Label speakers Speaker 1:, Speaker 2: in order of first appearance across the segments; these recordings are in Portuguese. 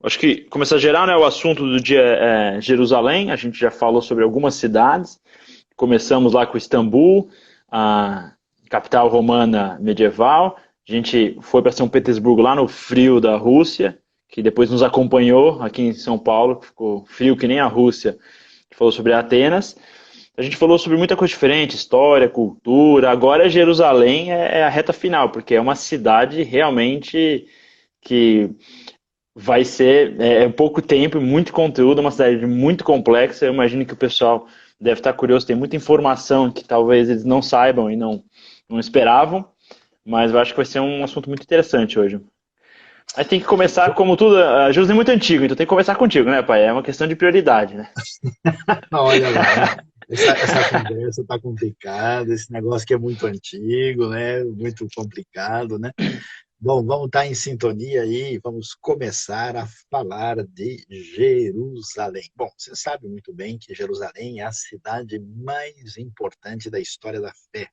Speaker 1: Acho que começar a gerar, né, o assunto do dia é Jerusalém. A gente já falou sobre algumas cidades. Começamos lá com Istambul, a capital romana medieval. A gente foi para São Petersburgo, lá no frio da Rússia, que depois nos acompanhou aqui em São Paulo, que ficou frio que nem a Rússia. A gente falou sobre Atenas. A gente falou sobre muita coisa diferente, história, cultura. Agora Jerusalém é a reta final, porque é uma cidade realmente que vai ser pouco tempo, muito conteúdo, uma cidade muito complexa. Eu imagino que o pessoal deve estar curioso, tem muita informação que talvez eles não saibam e não esperavam, mas eu acho que vai ser um assunto muito interessante hoje. Aí tem que começar, como tudo, a Jerusalém é muito antigo, então tem que começar contigo, né, pai? É uma questão de prioridade, né?
Speaker 2: Olha lá, né? Essa conversa está complicada, esse negócio que é muito antigo, né? Muito complicado, né? Bom, vamos estar em sintonia aí, vamos começar a falar de Jerusalém. Bom, você sabe muito bem que Jerusalém é a cidade mais importante da história da fé.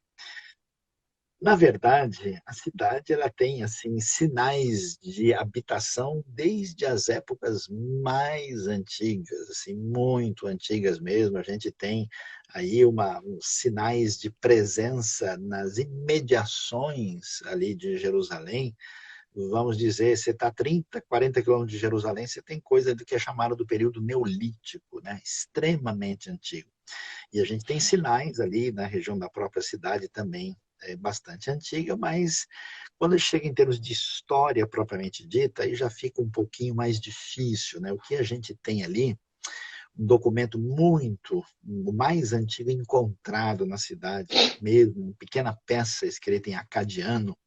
Speaker 2: Na verdade, a cidade ela tem assim sinais de habitação desde as épocas mais antigas, assim muito antigas mesmo. A gente tem aí uns sinais de presença nas imediações ali de Jerusalém. Vamos dizer, você está a 30, 40 quilômetros de Jerusalém, você tem coisa do que é chamado do período neolítico, né? Extremamente antigo. E a gente tem sinais ali na região da própria cidade também, bastante antiga, mas quando chega em termos de história propriamente dita, aí já fica um pouquinho mais difícil, né? O que a gente tem ali, um documento muito, o mais antigo encontrado na cidade, mesmo, uma pequena peça escrita em acadiano,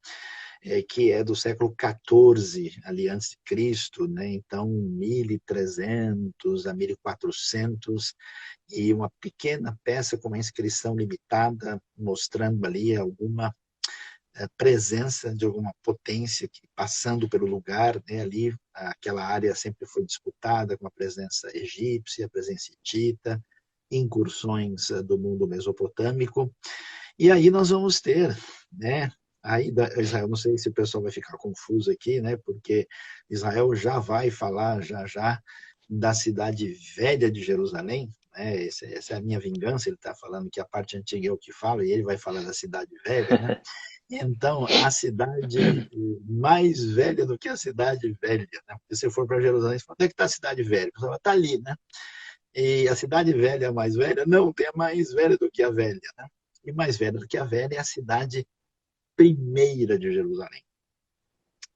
Speaker 2: que é do século XIV, ali antes de Cristo, né? Então 1300 a 1400, e uma pequena peça com uma inscrição limitada, mostrando ali alguma presença de alguma potência que passando pelo lugar, né? Ali aquela área sempre foi disputada com a presença egípcia, a presença hitita, incursões do mundo mesopotâmico. E aí nós vamos ter, né? Aí Israel, não sei se o pessoal vai ficar confuso aqui, né? Porque Israel já vai falar já já da cidade velha de Jerusalém, né? Essa é a minha vingança. Ele está falando que a parte antiga é o que fala e ele vai falar da cidade velha, né? Então, a cidade mais velha do que a cidade velha, né? Porque se for para Jerusalém, você fala, onde é que está a cidade velha? Você fala, está ali, né? E a cidade velha é a mais velha? Não, tem a mais velha do que a velha, né? E mais velha do que a velha é a cidade primeira de Jerusalém.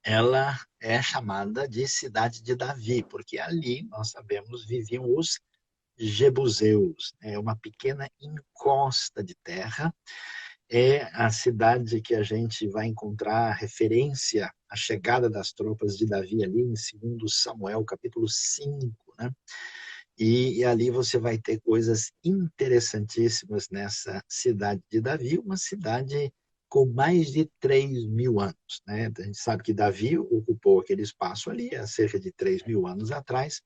Speaker 2: Ela é chamada de cidade de Davi, porque ali, nós sabemos, viviam os jebuseus. É uma pequena encosta de terra. É a cidade que a gente vai encontrar referência à chegada das tropas de Davi ali em 2 Samuel, capítulo 5, né? E ali você vai ter coisas interessantíssimas nessa cidade de Davi, uma cidade com mais de 3.000 anos, né? A gente sabe que Davi ocupou aquele espaço ali há cerca de 3.000 anos atrás,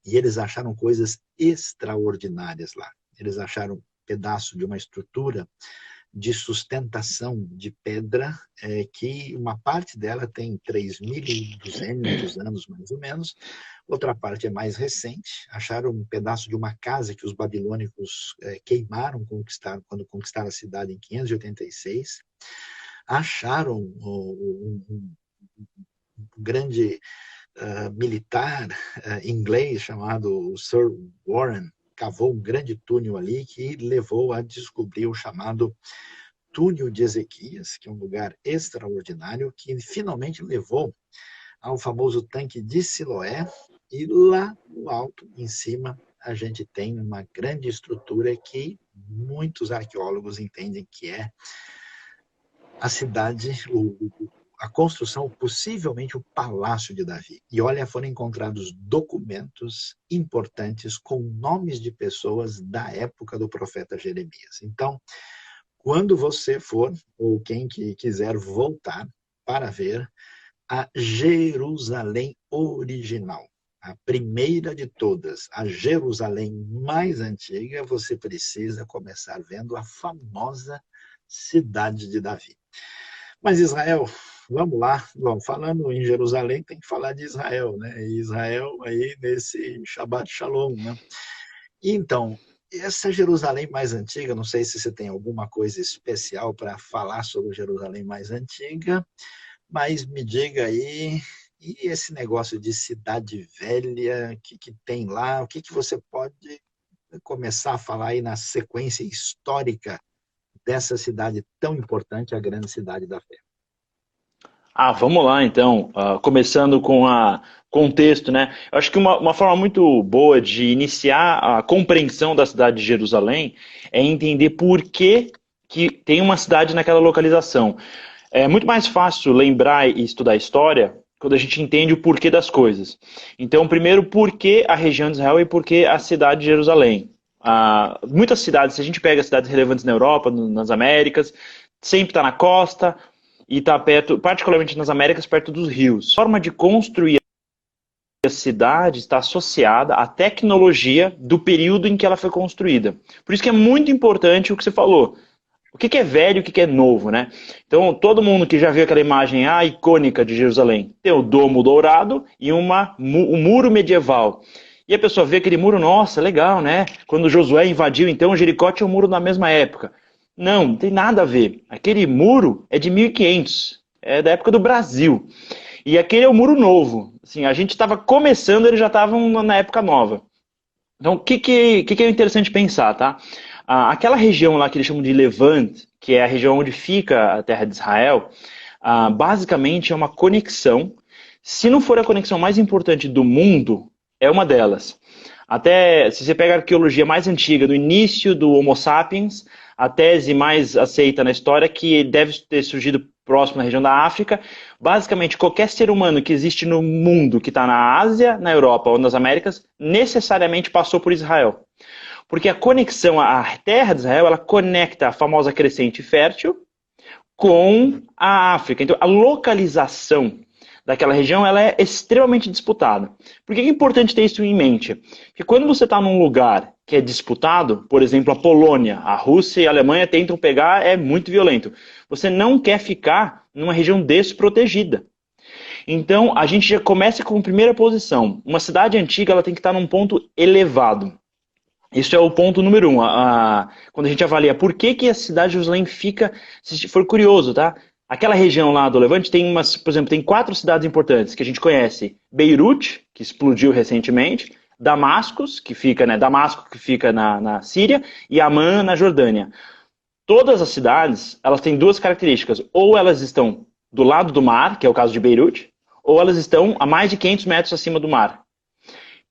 Speaker 2: e eles acharam coisas extraordinárias lá. Eles acharam um pedaço de uma estrutura de sustentação de pedra, que uma parte dela tem 3.200 anos, mais ou menos, outra parte é mais recente. Acharam um pedaço de uma casa que os babilônicos queimaram, quando conquistaram a cidade em 586. Acharam um grande militar inglês chamado Sir Warren, cavou um grande túnel ali que levou a descobrir o chamado túnel de Ezequias, que é um lugar extraordinário, que finalmente levou ao famoso tanque de Siloé, e lá no alto, em cima, a gente tem uma grande estrutura que muitos arqueólogos entendem que é a cidade, a construção, possivelmente o Palácio de Davi. E olha, foram encontrados documentos importantes com nomes de pessoas da época do profeta Jeremias. Então, quando você for, ou quem quiser voltar para ver a Jerusalém original, a primeira de todas, a Jerusalém mais antiga, você precisa começar vendo a famosa cidade de Davi. Mas Israel, vamos lá. Bom, falando em Jerusalém, tem que falar de Israel, né? E Israel aí nesse Shabbat Shalom, né? Então, essa Jerusalém mais antiga, não sei se você tem alguma coisa especial para falar sobre Jerusalém mais antiga, mas me diga aí, e esse negócio de cidade velha, o que tem lá? O que você pode começar a falar aí na sequência histórica dessa cidade tão importante, a grande cidade da fé?
Speaker 1: Vamos lá então, começando com o contexto, né? Eu acho que uma forma muito boa de iniciar a compreensão da cidade de Jerusalém é entender por que tem uma cidade naquela localização. É muito mais fácil lembrar e estudar a história quando a gente entende o porquê das coisas. Então, primeiro, por que a região de Israel e por que a cidade de Jerusalém? Muitas cidades, se a gente pega cidades relevantes na Europa, nas Américas, sempre está na costa e está perto, particularmente nas Américas, perto dos rios. A forma de construir a cidade está associada à tecnologia do período em que ela foi construída. Por isso que é muito importante o que você falou. O que é velho e o que é novo, né? Então, todo mundo que já viu aquela imagem icônica de Jerusalém, tem o domo dourado e um muro medieval. E a pessoa vê aquele muro, nossa, legal, né? Quando Josué invadiu, então, Jericó tinha um muro na mesma época. Não tem nada a ver. Aquele muro é de 1500, é da época do Brasil. E aquele é o muro novo. Assim, a gente estava começando, eles já estavam na época nova. Então, o que é interessante pensar, tá? Aquela região lá que eles chamam de Levante, que é a região onde fica a terra de Israel, basicamente é uma conexão. Se não for a conexão mais importante do mundo, é uma delas. Até, se você pega a arqueologia mais antiga, do início do Homo sapiens, a tese mais aceita na história, que deve ter surgido próximo na região da África, basicamente qualquer ser humano que existe no mundo, que está na Ásia, na Europa ou nas Américas, necessariamente passou por Israel. Porque a conexão, a terra de Israel, ela conecta a famosa crescente fértil com a África. Então, a localização daquela região ela é extremamente disputada. Por que é importante ter isso em mente? Porque quando você está num lugar que é disputado, por exemplo, a Polônia, a Rússia e a Alemanha tentam pegar, é muito violento. Você não quer ficar numa região desprotegida. Então, a gente já começa com a primeira posição. Uma cidade antiga ela tem que estar num ponto elevado. Isso é o ponto número 1. Quando a gente avalia por que a cidade de Jerusalém fica, se for curioso, tá? Aquela região lá do Levante tem por exemplo, tem 4 cidades importantes que a gente conhece. Beirute, que explodiu recentemente, Damasco, que fica na Síria, e Amman, na Jordânia. Todas as cidades, elas têm 2 características. Ou elas estão do lado do mar, que é o caso de Beirute, ou elas estão a mais de 500 metros acima do mar.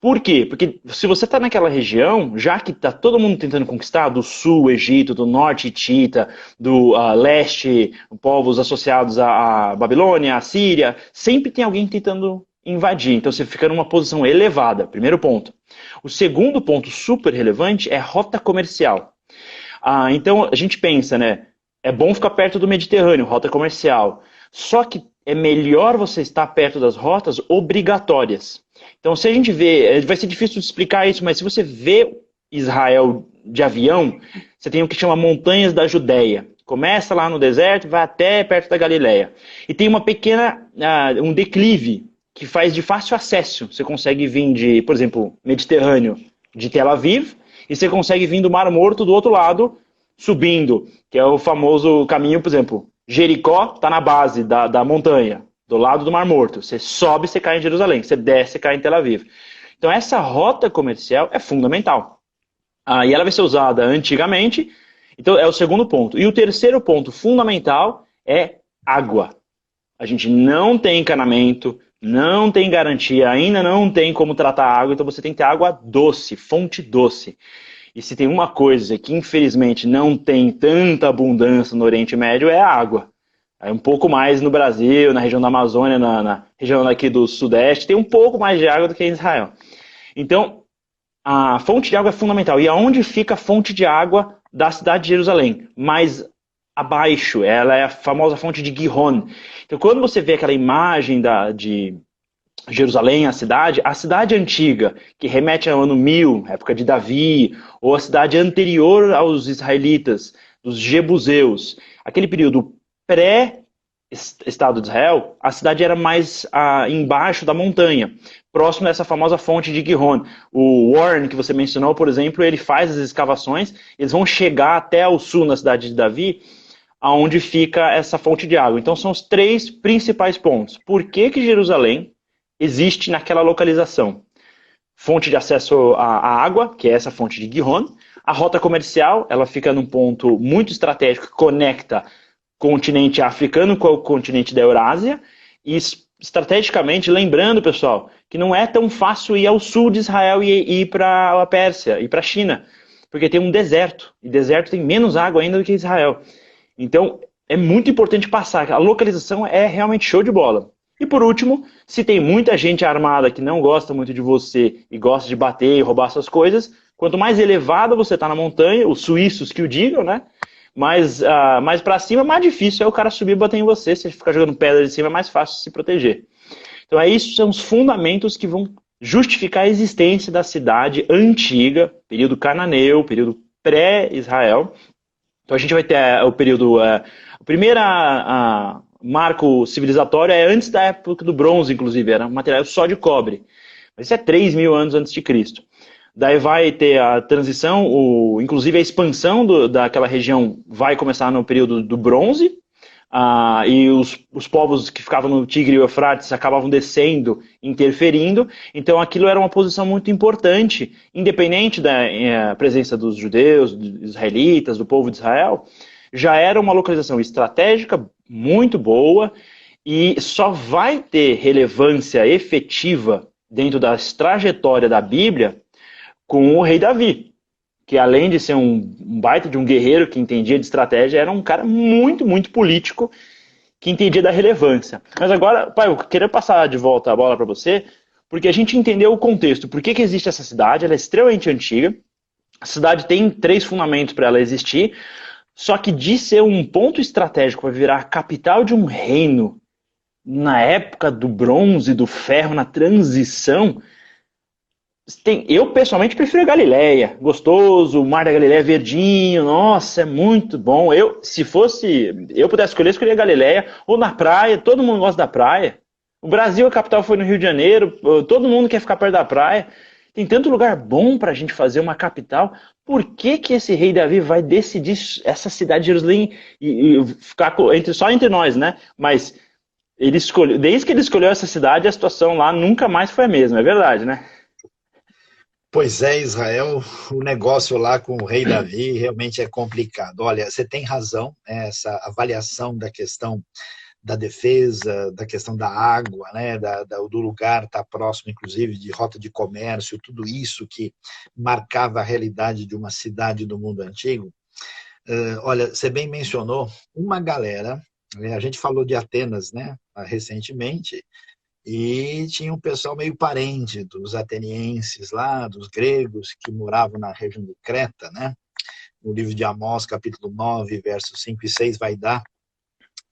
Speaker 1: Por quê? Porque se você está naquela região, já que está todo mundo tentando conquistar, do sul, Egito, do norte, Hitita, do leste, povos associados à Babilônia, à Síria, sempre tem alguém tentando invadir. Então você fica numa posição elevada, primeiro ponto. O segundo ponto super relevante é rota comercial. Então a gente pensa, né? É bom ficar perto do Mediterrâneo, rota comercial. Só que é melhor você estar perto das rotas obrigatórias. Então, se a gente vê, vai ser difícil de explicar isso, mas se você vê Israel de avião, você tem o que chama Montanhas da Judéia. Começa lá no deserto, vai até perto da Galileia. E tem uma pequena, um declive que faz de fácil acesso. Você consegue vir de, por exemplo, Mediterrâneo de Tel Aviv, e você consegue vir do Mar Morto do outro lado, subindo, que é o famoso caminho, por exemplo, Jericó está na base da montanha, do lado do Mar Morto. Você sobe, você cai em Jerusalém. Você desce, você cai em Tel Aviv. Então essa rota comercial é fundamental. E ela vai ser usada antigamente. Então é o segundo ponto. E o terceiro ponto fundamental é água. A gente não tem encanamento, não tem garantia, ainda não tem como tratar a água. Então você tem que ter água doce, fonte doce. E se tem uma coisa que infelizmente não tem tanta abundância no Oriente Médio é a água. É um pouco mais no Brasil, na região da Amazônia, na região aqui do Sudeste, tem um pouco mais de água do que em Israel. Então, a fonte de água é fundamental. E aonde fica a fonte de água da cidade de Jerusalém? Mais abaixo, ela é a famosa fonte de Gihon. Então, quando você vê aquela imagem de Jerusalém, a cidade antiga, que remete ao ano 1000, época de Davi, ou a cidade anterior aos israelitas, dos jebuseus, aquele período Estado de Israel, a cidade era mais embaixo da montanha, próximo dessa famosa fonte de Gihon. O Warren, que você mencionou, por exemplo, ele faz as escavações, eles vão chegar até o sul, na cidade de Davi, aonde fica essa fonte de água. Então são os 3 principais pontos. Por que que Jerusalém existe naquela localização? Fonte de acesso à água, que é essa fonte de Gihon. A rota comercial, ela fica num ponto muito estratégico que conecta o continente africano com o continente da Eurásia. E estrategicamente, lembrando, pessoal, que não é tão fácil ir ao sul de Israel e ir para a Pérsia, ir para a China, porque tem um deserto, e deserto tem menos água ainda do que Israel. Então, é muito importante passar. A localização é realmente show de bola. E por último, se tem muita gente armada que não gosta muito de você e gosta de bater e roubar suas coisas, quanto mais elevado você está na montanha, os suíços que o digam, né? Mais para cima, mais difícil é o cara subir e bater em você. Se você ficar jogando pedra de cima, é mais fácil se proteger. Então, isso são os fundamentos que vão justificar a existência da cidade antiga, período cananeu, período pré-Israel. Então, a gente vai ter o período... o primeiro marco civilizatório é antes da época do bronze, inclusive, era um material só de cobre. Mas isso é 3.000 anos antes de Cristo. Daí vai ter a transição, inclusive a expansão daquela região vai começar no período do bronze, e os povos que ficavam no Tigre e o Eufrates acabavam descendo, interferindo. Então aquilo era uma posição muito importante, independente da presença dos judeus, dos israelitas, do povo de Israel, já era uma localização estratégica muito boa e só vai ter relevância efetiva dentro da trajetória da Bíblia com o rei Davi, que além de ser um baita de um guerreiro que entendia de estratégia, era um cara muito, muito político que entendia da relevância. Mas agora, pai, eu queria passar de volta a bola para você, porque a gente entendeu o contexto. Por que existe essa cidade? Ela é extremamente antiga. A cidade tem 3 fundamentos para ela existir, só que de ser um ponto estratégico para virar a capital de um reino na época do bronze, do ferro, na transição... Eu pessoalmente prefiro a Galileia, gostoso, o Mar da Galileia verdinho, nossa, é muito bom. Se eu pudesse escolher, escolheria a Galileia, ou na praia, todo mundo gosta da praia. O Brasil, a capital foi no Rio de Janeiro, todo mundo quer ficar perto da praia. Tem tanto lugar bom para a gente fazer uma capital. Por que esse rei Davi vai decidir essa cidade de Jerusalém e ficar só entre nós, né? Mas desde que ele escolheu essa cidade, a situação lá nunca mais foi a mesma, é verdade, né?
Speaker 2: Pois é, Israel, o negócio lá com o rei Davi realmente é complicado. Olha, você tem razão, né, essa avaliação da questão da defesa, da questão da água, né, do lugar estar próximo, inclusive, de rota de comércio, tudo isso que marcava a realidade de uma cidade do mundo antigo. Olha, você bem mencionou uma galera, né, a gente falou de Atenas, né, recentemente, e tinha um pessoal meio parente dos atenienses lá, dos gregos, que moravam na região de Creta, né? No livro de Amós, capítulo 9, versos 5 e 6, vai dar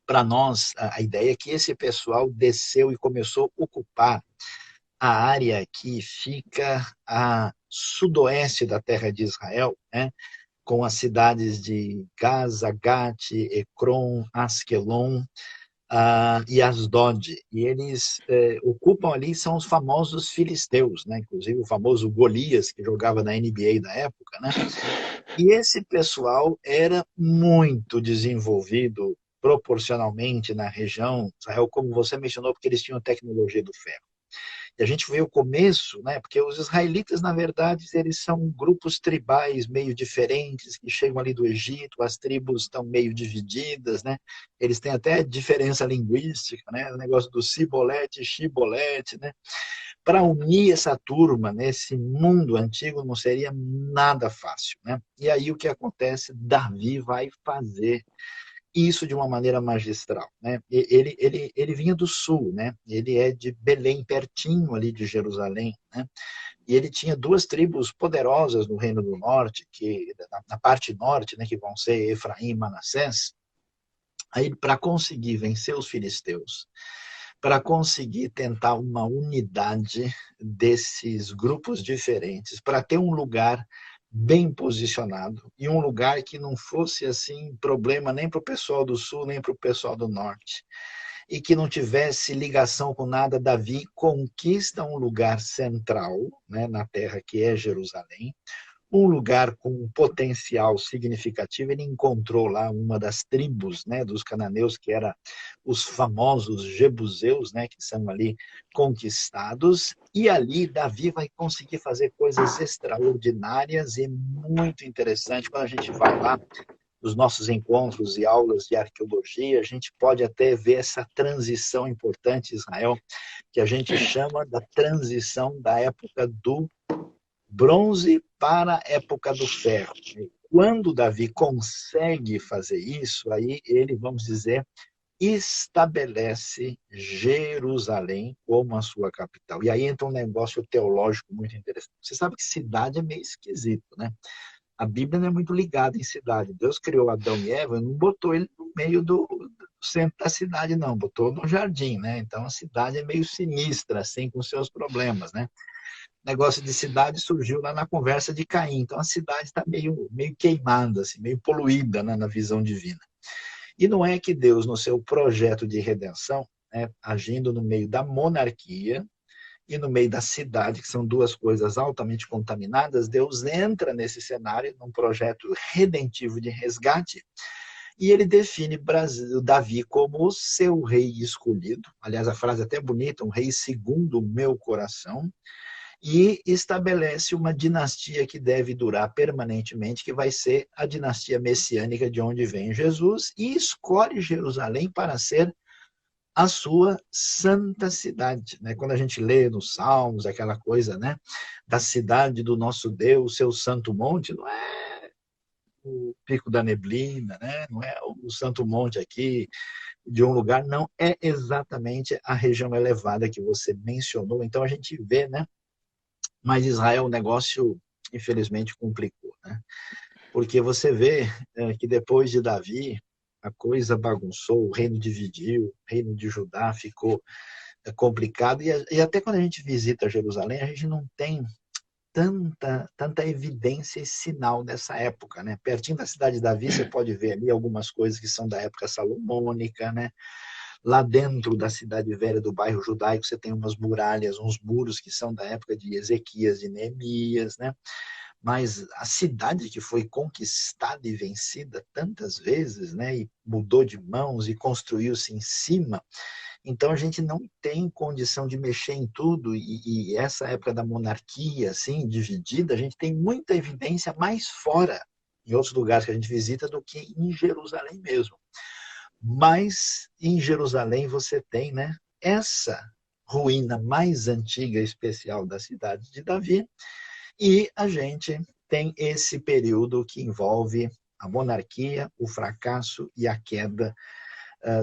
Speaker 2: para nós a ideia que esse pessoal desceu e começou a ocupar a área que fica a sudoeste da terra de Israel, né? Com as cidades de Gaza, Gate, Ecrom, Asquelon, e Asdod, e eles ocupam ali, são os famosos filisteus, né? Inclusive o famoso Golias, que jogava na NBA da época, né? E esse pessoal era muito desenvolvido proporcionalmente na região, Israel, como você mencionou, porque eles tinham tecnologia do ferro. E a gente vê o começo, né? Porque os israelitas, na verdade, eles são grupos tribais meio diferentes, que chegam ali do Egito, as tribos estão meio divididas, né? Eles têm até diferença linguística, né? O negócio do cibolete, chibolete, né? Para unir essa turma nesse mundo antigo não seria nada fácil, né? E aí o que acontece? Davi vai fazer isso de uma maneira magistral, né? Ele vinha do sul, né? Ele é de Belém, pertinho ali de Jerusalém, né? E ele tinha 2 tribos poderosas no Reino do Norte, que na parte norte, né, que vão ser Efraim e Manassés. Aí, para conseguir vencer os filisteus, para conseguir tentar uma unidade desses grupos diferentes, para ter um lugar bem posicionado, e um lugar que não fosse assim problema nem para o pessoal do sul, nem para o pessoal do norte, e que não tivesse ligação com nada. Davi conquista um lugar central, né, na terra que é Jerusalém, um lugar com um potencial significativo. Ele encontrou lá uma das tribos, né, dos cananeus, que era os famosos jebuseus, né, que são ali conquistados, e ali Davi vai conseguir fazer coisas extraordinárias e muito interessantes. Quando a gente vai lá nos nossos encontros e aulas de arqueologia, a gente pode até ver essa transição importante, Israel, que a gente chama da transição da época do bronze para a época do ferro. Quando Davi consegue fazer isso, aí ele, vamos dizer, estabelece Jerusalém como a sua capital. E aí entra um negócio teológico muito interessante. Você sabe que cidade é meio esquisito, né? A Bíblia não é muito ligada em cidade. Deus criou Adão e Eva e não botou ele no meio do centro da cidade, não. Botou no jardim, né? Então a cidade é meio sinistra, assim, com seus problemas, né? Negócio de cidade surgiu lá na conversa de Caim. Então a cidade está meio queimada, assim, meio poluída, né, na visão divina. E não é que Deus, no seu projeto de redenção, né, agindo no meio da monarquia e no meio da cidade, que são duas coisas altamente contaminadas, Deus entra nesse cenário, num projeto redentivo de resgate, e ele define Davi como o seu rei escolhido. Aliás, a frase é até bonita, um rei segundo o meu coração, e estabelece uma dinastia que deve durar permanentemente, que vai ser a dinastia messiânica de onde vem Jesus, e escolhe Jerusalém para ser a sua santa cidade, né? Quando a gente lê nos Salmos aquela coisa, né, da cidade do nosso Deus, seu santo monte, não é o Pico da Neblina, né? Não é o Santo Monte aqui de um lugar, não, é exatamente a região elevada que você mencionou. Então a gente vê, né? Mas Israel, o negócio, infelizmente, complicou, né? Porque você vê que depois de Davi, a coisa bagunçou, o reino dividiu, o reino de Judá ficou complicado. E até quando a gente visita Jerusalém, a gente não tem tanta evidência e sinal dessa época, né? Pertinho da cidade de Davi, você pode ver ali algumas coisas que são da época salomônica, né? Lá dentro da cidade velha do bairro judaico, você tem umas muralhas, uns muros que são da época de Ezequias, de Neemias, né? Mas a cidade que foi conquistada e vencida tantas vezes, né? E mudou de mãos e construiu-se em cima. Então a gente não tem condição de mexer em tudo, e essa época da monarquia, assim, dividida, a gente tem muita evidência mais fora, em outros lugares que a gente visita, do que em Jerusalém mesmo. Mas em Jerusalém você tem, né, essa ruína mais antiga e especial da cidade de Davi, e a gente tem esse período que envolve a monarquia, o fracasso e a queda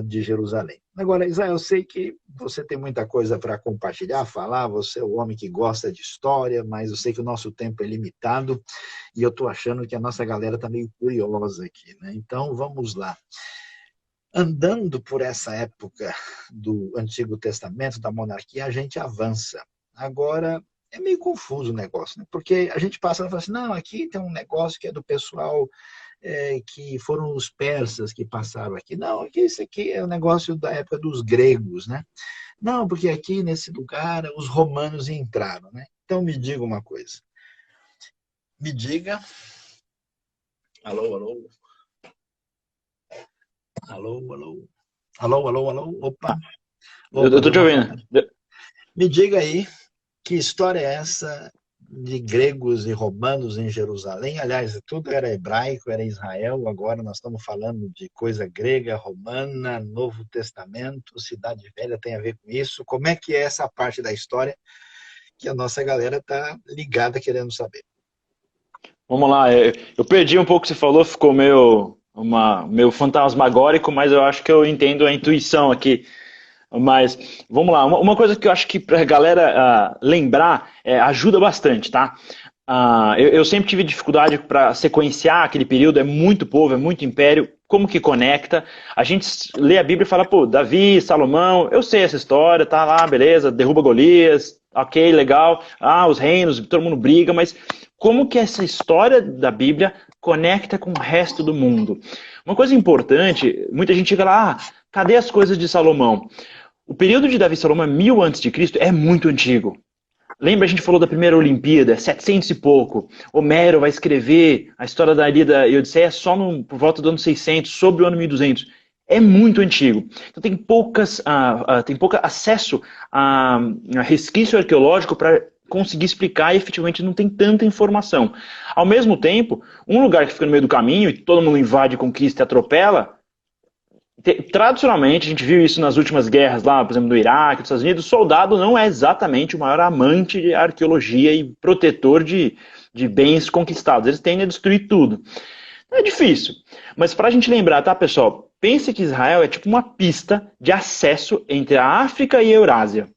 Speaker 2: de Jerusalém. Agora, Israel, eu sei que você tem muita coisa para compartilhar, falar, você é o homem que gosta de história, mas eu sei que o nosso tempo é limitado e eu estou achando que a nossa galera está meio curiosa aqui, né? Então, vamos lá. Andando por essa época do Antigo Testamento, da monarquia, a gente avança. Agora, é meio confuso o negócio, né? Porque a gente passa e fala assim, não, aqui tem um negócio que é do pessoal que foram os persas que passaram aqui. Não, isso aqui é um negócio da época dos gregos, né? Não, porque aqui nesse lugar os romanos entraram, né? Então me diga uma coisa. Me diga... Alô, alô? Alô, alô? Alô, alô, alô? Opa!
Speaker 1: Eu
Speaker 2: Opa,
Speaker 1: tô
Speaker 2: deu
Speaker 1: te
Speaker 2: uma
Speaker 1: ouvindo.
Speaker 2: falhada. Me diga aí, que história é essa de gregos e romanos em Jerusalém? Aliás, tudo era hebraico, era Israel, agora nós estamos falando de coisa grega, romana, Novo Testamento, Cidade Velha tem a ver com isso. Como é que é essa parte da história que a nossa galera está ligada querendo saber?
Speaker 1: Vamos lá, eu perdi um pouco o que você falou, ficou meio fantasmagórico, mas eu acho que eu entendo a intuição aqui. Mas vamos lá, uma coisa que eu acho que para a galera lembrar ajuda bastante, tá? Eu sempre tive dificuldade para sequenciar aquele período, é muito povo, é muito império, como que conecta? A gente lê a Bíblia e fala, pô, Davi, Salomão, eu sei essa história, tá lá, beleza, derruba Golias, ok, legal, os reinos, todo mundo briga, mas como que essa história da Bíblia conecta com o resto do mundo. Uma coisa importante, muita gente chega lá, cadê as coisas de Salomão? O período de Davi e Salomão, 1000 a.C., é muito antigo. Lembra, a gente falou da primeira Olimpíada, 700 e pouco. Homero vai escrever a história da Ilíada e Odisseia só por volta do ano 600, sobre o ano 1200. É muito antigo. Então tem pouco acesso a resquício arqueológico para conseguir explicar e efetivamente não tem tanta informação. Ao mesmo tempo, um lugar que fica no meio do caminho e todo mundo invade, conquista e atropela, tradicionalmente, a gente viu isso nas últimas guerras lá, por exemplo, do Iraque, dos Estados Unidos, o soldado não é exatamente o maior amante de arqueologia e protetor de bens conquistados. Eles tendem a destruir tudo. É difícil. Mas para a gente lembrar, tá, pessoal? Pense que Israel é tipo uma pista de acesso entre a África e a Eurásia.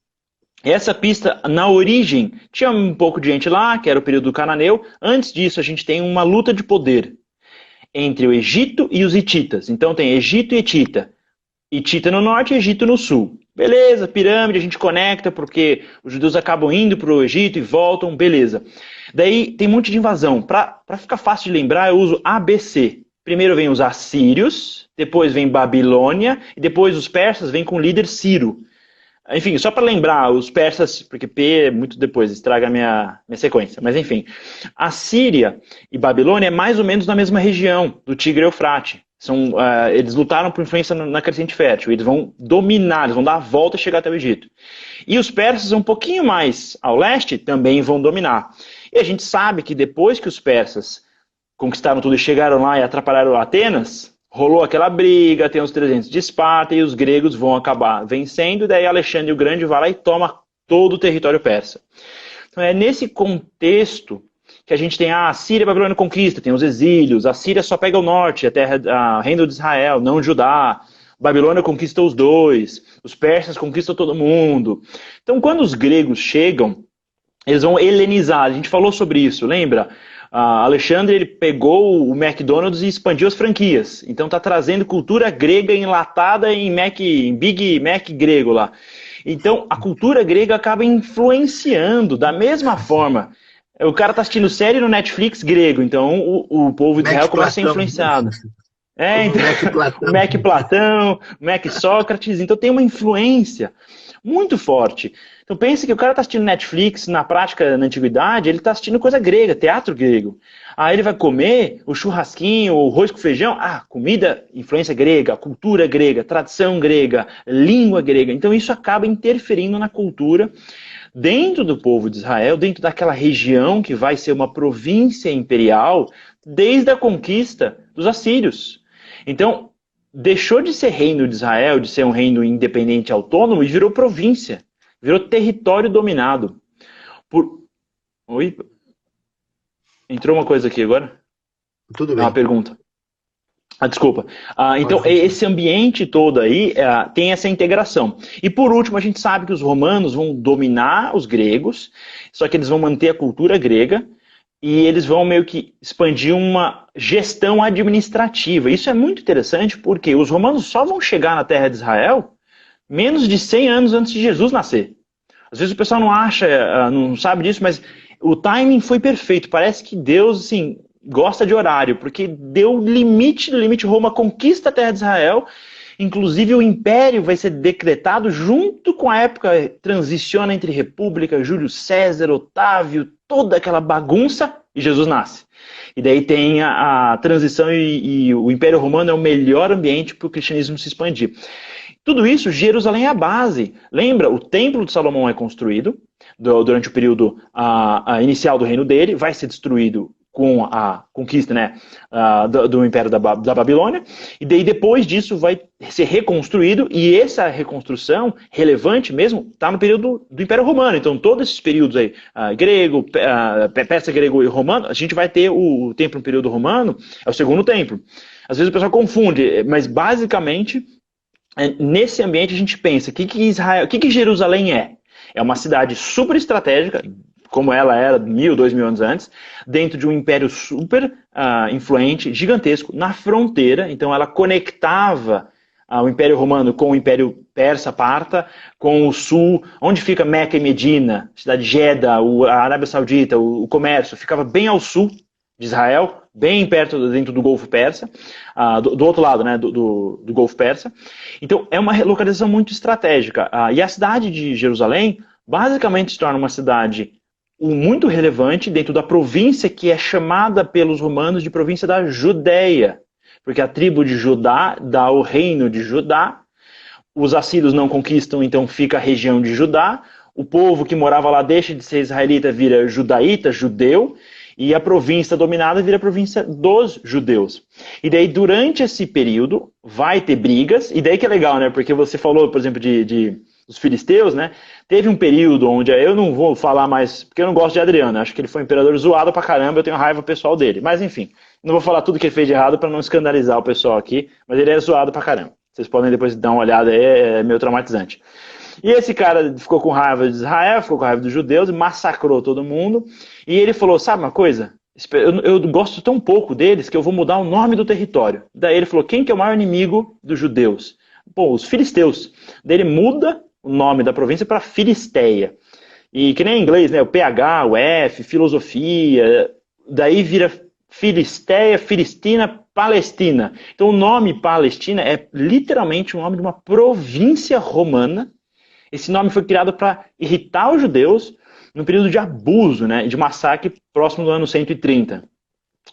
Speaker 1: Essa pista, na origem, tinha um pouco de gente lá, que era o período do Cananeu. Antes disso, a gente tem uma luta de poder entre o Egito e os hititas. Então tem Egito e Hitita. Hitita no norte e Egito no sul. Beleza, pirâmide, a gente conecta porque os judeus acabam indo para o Egito e voltam, beleza. Daí tem um monte de invasão. Para ficar fácil de lembrar, eu uso ABC. Primeiro vem os assírios, depois vem Babilônia, e depois os persas vêm com o líder Ciro. Enfim, só para lembrar, os persas, porque P é muito depois, estraga a minha sequência. Mas enfim, a Síria e Babilônia é mais ou menos na mesma região do Tigre e Eufrate. Eles lutaram por influência na crescente fértil. Eles vão dominar, eles vão dar a volta e chegar até o Egito. E os persas, um pouquinho mais ao leste, também vão dominar. E a gente sabe que depois que os persas conquistaram tudo e chegaram lá e atrapalharam Atenas, rolou aquela briga, tem os 300 de Esparta e os gregos vão acabar vencendo, e daí Alexandre o Grande vai lá e toma todo o território persa. Então é nesse contexto que a gente tem a Síria e a Babilônia conquista, tem os exílios, a Síria só pega o norte, a reino de Israel, não Judá, a Babilônia conquista os dois, os persas conquistam todo mundo. Então quando os gregos chegam, eles vão helenizar, a gente falou sobre isso, lembra? Alexandre ele pegou o McDonald's e expandiu as franquias. Então está trazendo cultura grega enlatada em Big Mac grego lá. Então a cultura grega acaba influenciando da mesma forma. O cara está assistindo série no Netflix grego, então o povo de Israel começa a ser influenciado. Então, o Mac Platão, o Mac Sócrates, então tem uma influência muito forte. Então pense que o cara está assistindo Netflix, na prática, na antiguidade, ele está assistindo coisa grega, teatro grego. Aí ele vai comer o churrasquinho, o arroz com feijão, comida, influência grega, cultura grega, tradição grega, língua grega. Então isso acaba interferindo na cultura dentro do povo de Israel, dentro daquela região que vai ser uma província imperial, desde a conquista dos assírios. Então, deixou de ser reino de Israel, de ser um reino independente autônomo, e virou província. Virou território dominado. Oi? Entrou uma coisa aqui agora?
Speaker 2: Tudo bem.
Speaker 1: Uma pergunta. Desculpa. Então, esse ambiente todo aí tem essa integração. E por último, a gente sabe que os romanos vão dominar os gregos, só que eles vão manter a cultura grega, e eles vão meio que expandir uma gestão administrativa. Isso é muito interessante porque os romanos só vão chegar na terra de Israel menos de 100 anos antes de Jesus nascer. Às vezes o pessoal não acha, não sabe disso, mas o timing foi perfeito. Parece que Deus, assim, gosta de horário, porque deu limite do limite. Roma conquista a terra de Israel, inclusive o império vai ser decretado junto com a época, transiciona entre República, Júlio César, Otávio, toda aquela bagunça, e Jesus nasce. E daí tem a transição e o Império Romano é o melhor ambiente para o cristianismo se expandir. Tudo isso, Jerusalém é a base. Lembra, o Templo de Salomão é construído durante o período inicial do reino dele, vai ser destruído com a conquista, né, do Império da Babilônia, e daí depois disso vai ser reconstruído, e essa reconstrução, relevante mesmo, está no período do Império Romano. Então todos esses períodos aí, grego, persa, grego e romano, a gente vai ter o templo no período romano, é o segundo templo. Às vezes o pessoal confunde, mas basicamente, nesse ambiente a gente pensa, o que Jerusalém é? É uma cidade super estratégica, como ela era 1000, 2000 anos antes, dentro de um império super influente, gigantesco, na fronteira. Então ela conectava o Império Romano com o Império Persa-Parta, com o sul, onde fica Meca e Medina, a cidade de Jeddah, a Arábia Saudita, o comércio, ficava bem ao sul de Israel, bem perto, dentro do Golfo Persa, do outro lado, né, do Golfo Persa. Então, é uma localização muito estratégica. E a cidade de Jerusalém, basicamente, se torna uma cidade muito relevante dentro da província que é chamada pelos romanos de província da Judéia, porque a tribo de Judá dá o reino de Judá, os assírios não conquistam, então fica a região de Judá, o povo que morava lá deixa de ser israelita, vira judaíta, judeu, e a província dominada vira a província dos judeus. E daí, durante esse período, vai ter brigas, e daí que é legal, né? Porque você falou, por exemplo, dos filisteus, né? Teve um período onde, eu não vou falar mais, porque eu não gosto de Adriano, acho que ele foi um imperador zoado pra caramba, eu tenho raiva pessoal dele. Mas enfim, não vou falar tudo que ele fez de errado para não escandalizar o pessoal aqui, mas ele é zoado pra caramba. Vocês podem depois dar uma olhada aí, é meio traumatizante. E esse cara ficou com raiva de Israel, ficou com raiva dos judeus, massacrou todo mundo. E ele falou, sabe uma coisa? Eu gosto tão pouco deles que eu vou mudar o nome do território. Daí ele falou, quem que é o maior inimigo dos judeus? Pô, os filisteus. Daí ele muda o nome da província para Filisteia. E que nem em inglês, né? O PH, o F, filosofia. Daí vira Filisteia, Filistina, Palestina. Então o nome Palestina é literalmente o nome de uma província romana. Esse nome foi criado para irritar os judeus no período de abuso, né, de massacre próximo do ano 130.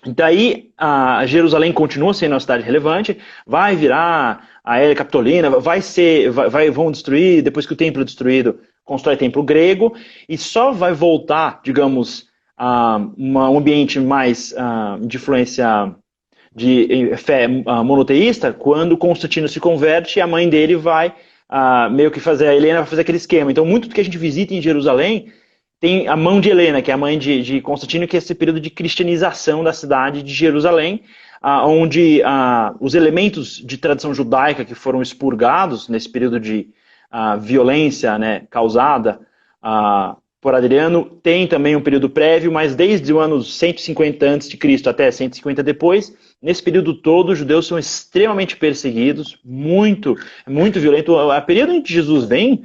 Speaker 1: Então aí a Jerusalém continua sendo uma cidade relevante, vai virar a Era Capitolina, vão destruir, depois que o templo é destruído, constrói templo grego, e só vai voltar, digamos, a um ambiente mais de influência de fé monoteísta, quando Constantino se converte e a mãe dele vai meio que fazer, a Helena vai fazer aquele esquema. Então, muito do que a gente visita em Jerusalém tem a mão de Helena, que é a mãe de Constantino, que é esse período de cristianização da cidade de Jerusalém, onde os elementos de tradição judaica que foram expurgados nesse período de violência, né, causada por Adriano, tem também um período prévio, mas desde o ano 150 a.C. até 150 depois, nesse período todo, os judeus são extremamente perseguidos, muito violento. O período em que Jesus vem,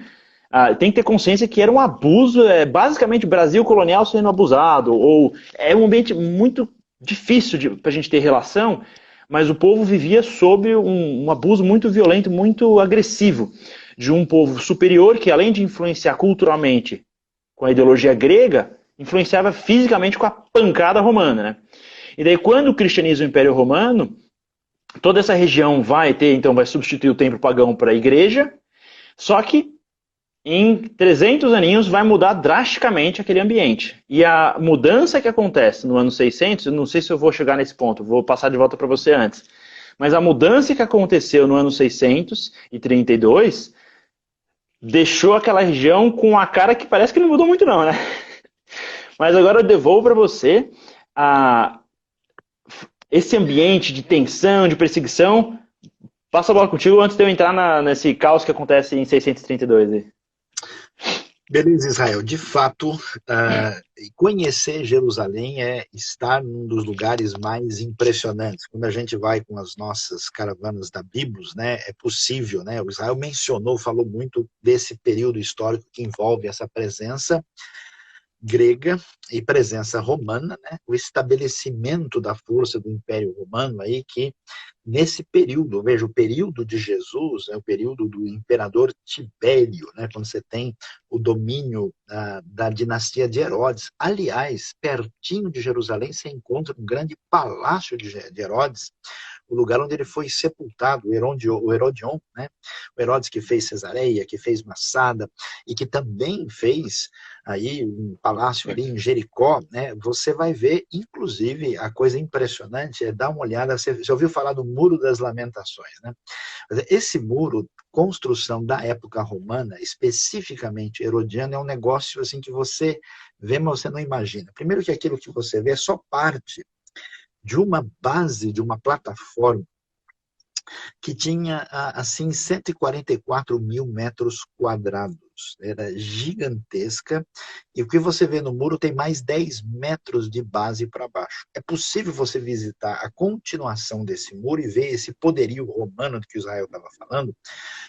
Speaker 1: tem que ter consciência que era um abuso, basicamente o Brasil colonial sendo abusado, ou é um ambiente muito difícil para a gente ter relação, mas o povo vivia sob um abuso muito violento, muito agressivo, de um povo superior que, além de influenciar culturalmente com a ideologia grega, influenciava fisicamente com a pancada romana, né? E daí, quando cristianiza o Império Romano, toda essa região vai substituir o templo pagão para a igreja, só que em 300 aninhos vai mudar drasticamente aquele ambiente. E a mudança que acontece no ano 600, eu não sei se eu vou chegar nesse ponto, vou passar de volta para você antes, mas a mudança que aconteceu no ano 632 deixou aquela região com a cara que parece que não mudou muito não, né? Mas agora eu devolvo para você esse ambiente de tensão, de perseguição. Passa a bola contigo antes de eu entrar nesse caos que acontece em 632 aí.
Speaker 2: Beleza, Israel. De fato, conhecer Jerusalém é estar num dos lugares mais impressionantes. Quando a gente vai com as nossas caravanas da Biblos, né, é possível, né? O Israel falou muito desse período histórico que envolve essa presença grega e presença romana, né? O estabelecimento da força do Império Romano aí, que nesse período, veja, o período de Jesus, é o período do imperador Tibério, né? Quando você tem o domínio da dinastia de Herodes. Aliás, pertinho de Jerusalém, você encontra um grande palácio de Herodes, o lugar onde ele foi sepultado, o Herodion, né? O Herodes que fez Cesareia, que fez Massada, e que também fez aí um palácio ali em Jericó, né? Você vai ver, inclusive, a coisa impressionante é dar uma olhada, você ouviu falar do Muro das Lamentações, né? Esse muro, construção da época romana, especificamente herodiana, é um negócio assim que você vê, mas você não imagina. Primeiro que aquilo que você vê é só parte de uma base, de uma plataforma que tinha, assim, 144 mil metros quadrados. Era gigantesca. E o que você vê no muro tem mais 10 metros de base para baixo. É possível você visitar a continuação desse muro e ver esse poderio romano que Israel estava falando,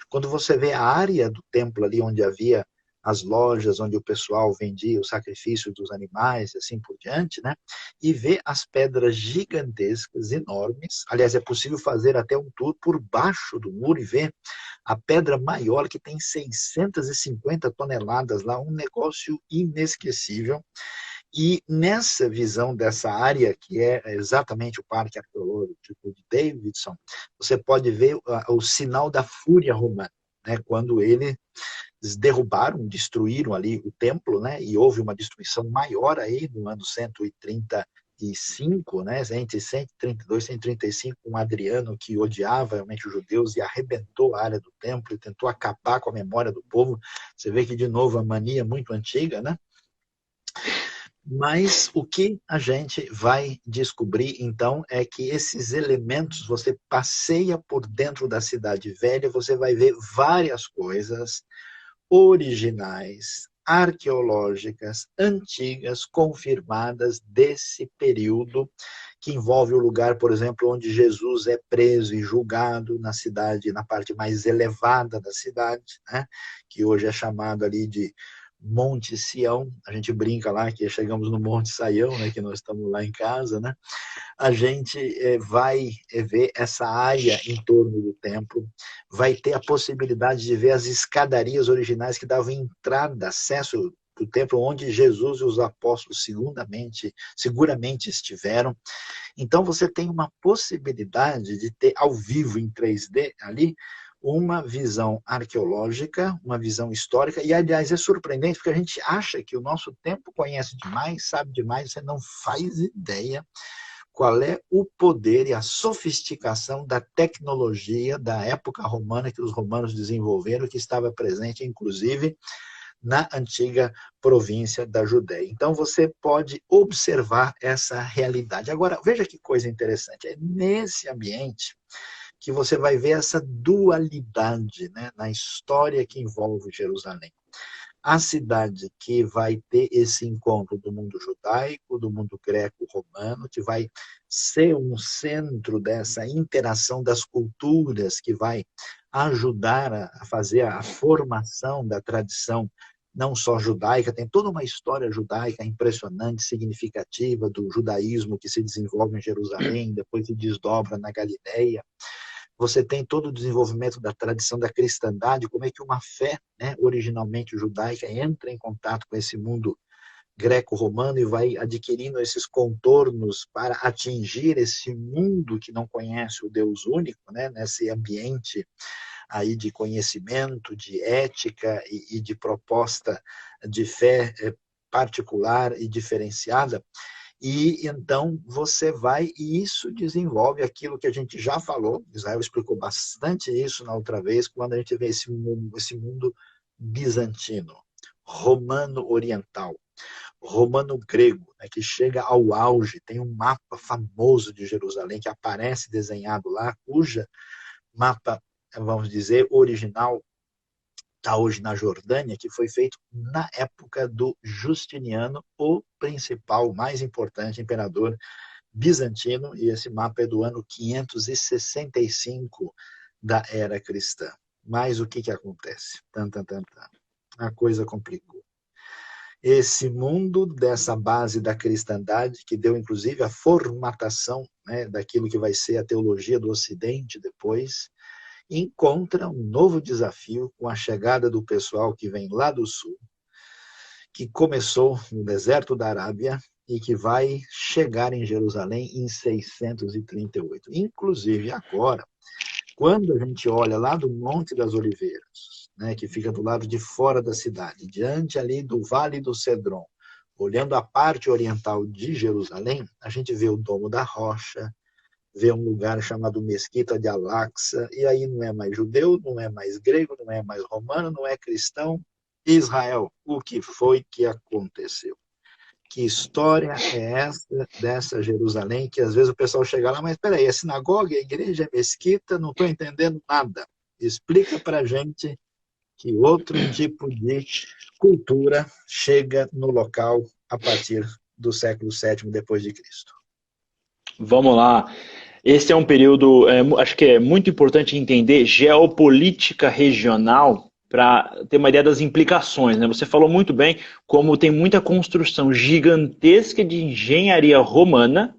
Speaker 2: quando você vê a área do templo ali onde havia as lojas, onde o pessoal vendia o sacrifício dos animais e assim por diante, né? E vê as pedras gigantescas, enormes. Aliás, é possível fazer até um tour por baixo do muro e ver a pedra maior, que tem 650 toneladas lá, um negócio inesquecível. E nessa visão dessa área, que é exatamente o Parque Arqueológico de Davidson, você pode ver o sinal da fúria romana, né? Quando eles derrubaram, destruíram ali o templo, né? E houve uma destruição maior aí no ano 135, né? Entre 132 e 135, com Adriano, que odiava realmente os judeus e arrebentou a área do templo e tentou acabar com a memória do povo. Você vê que, de novo, a mania muito antiga, né? Mas o que a gente vai descobrir, então, é que esses elementos, você passeia por dentro da cidade velha, você vai ver várias coisas originais, arqueológicas, antigas, confirmadas desse período, que envolve o lugar, por exemplo, onde Jesus é preso e julgado na cidade, na parte mais elevada da cidade, né? Que hoje é chamado ali de Monte Sião. A gente brinca lá que chegamos no Monte Saião, né? Que nós estamos lá em casa, né? A gente vai ver essa área em torno do templo, vai ter a possibilidade de ver as escadarias originais que davam entrada, acesso do templo onde Jesus e os apóstolos seguramente estiveram. Então você tem uma possibilidade de ter ao vivo em 3D ali uma visão arqueológica, uma visão histórica, e aliás é surpreendente porque a gente acha que o nosso tempo conhece demais, sabe demais, você não faz ideia qual é o poder e a sofisticação da tecnologia da época romana que os romanos desenvolveram, que estava presente, inclusive, na antiga província da Judéia. Então, você pode observar essa realidade. Agora, veja que coisa interessante. É nesse ambiente que você vai ver essa dualidade, né, na história que envolve Jerusalém. A cidade que vai ter esse encontro do mundo judaico, do mundo greco-romano, que vai ser um centro dessa interação das culturas, que vai ajudar a fazer a formação da tradição não só judaica, tem toda uma história judaica impressionante, significativa, do judaísmo que se desenvolve em Jerusalém, depois se desdobra na Galileia. Você tem todo o desenvolvimento da tradição da cristandade, como é que uma fé, né, originalmente judaica entra em contato com esse mundo greco-romano e vai adquirindo esses contornos para atingir esse mundo que não conhece o Deus único, né, nesse ambiente aí de conhecimento, de ética e de proposta de fé particular e diferenciada. E então você vai, e isso desenvolve aquilo que a gente já falou, Israel explicou bastante isso na outra vez, quando a gente vê esse mundo bizantino, romano-oriental, romano-grego, né, que chega ao auge. Tem um mapa famoso de Jerusalém que aparece desenhado lá, cuja mapa, vamos dizer, original está hoje na Jordânia, que foi feito na época do Justiniano, o principal, mais importante imperador bizantino, e esse mapa é do ano 565 da era cristã. Mas o que acontece? A coisa complicou. Esse mundo dessa base da cristandade, que deu inclusive a formatação, né, daquilo que vai ser a teologia do Ocidente depois, encontra um novo desafio com a chegada do pessoal que vem lá do sul, que começou no deserto da Arábia e que vai chegar em Jerusalém em 638. Inclusive agora, quando a gente olha lá do Monte das Oliveiras, né, que fica do lado de fora da cidade, diante ali do Vale do Cedron, olhando a parte oriental de Jerusalém, a gente vê o Domo da Rocha, vê um lugar chamado Mesquita de Al-Aqsa, e aí não é mais judeu, não é mais grego, não é mais romano, não é cristão. Israel, o que foi que aconteceu? Que história é essa dessa Jerusalém, que às vezes o pessoal chega lá, mas espera aí, é sinagoga, é igreja, é mesquita, não estou entendendo nada. Explica para a gente que outro tipo de cultura chega no local a partir do século VII depois de Cristo.
Speaker 1: Vamos lá. Esse é um período, acho que é muito importante entender geopolítica regional para ter uma ideia das implicações, né? Você falou muito bem como tem muita construção gigantesca de engenharia romana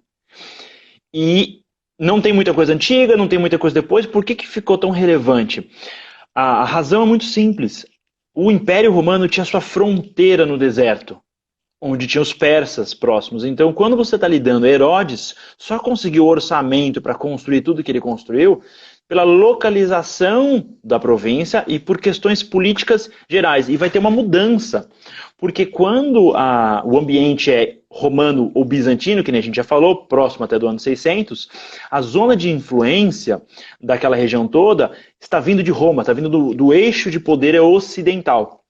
Speaker 1: e não tem muita coisa antiga, não tem muita coisa depois. Por que ficou tão relevante? A razão é muito simples. O Império Romano tinha sua fronteira no deserto, onde tinha os persas próximos. Então, quando você está lidando, Herodes só conseguiu orçamento para construir tudo que ele construiu pela localização da província e por questões políticas gerais. E vai ter uma mudança, porque quando o ambiente é romano ou bizantino, que nem a gente já falou, próximo até do ano 600, a zona de influência daquela região toda está vindo de Roma, está vindo do eixo de poder ocidental.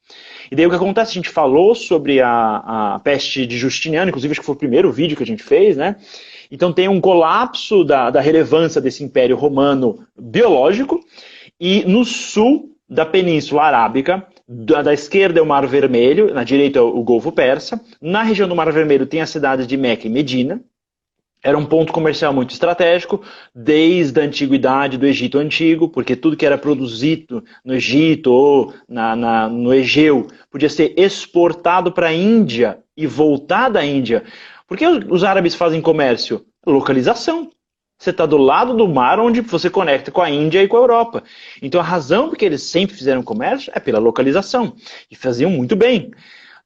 Speaker 1: E daí o que acontece, a gente falou sobre a peste de Justiniano, inclusive acho que foi o primeiro vídeo que a gente fez, né? Então tem um colapso da relevância desse Império Romano biológico, e no sul da Península Arábica, da esquerda é o Mar Vermelho, na direita é o Golfo Persa, na região do Mar Vermelho tem as cidades de Meca e Medina. Era um ponto comercial muito estratégico, desde a antiguidade do Egito Antigo, porque tudo que era produzido no Egito ou no Egeu podia ser exportado para a Índia e voltar da Índia. Por que os árabes fazem comércio? Localização. Você está do lado do mar onde você conecta com a Índia e com a Europa. Então a razão por que eles sempre fizeram comércio é pela localização. E faziam muito bem.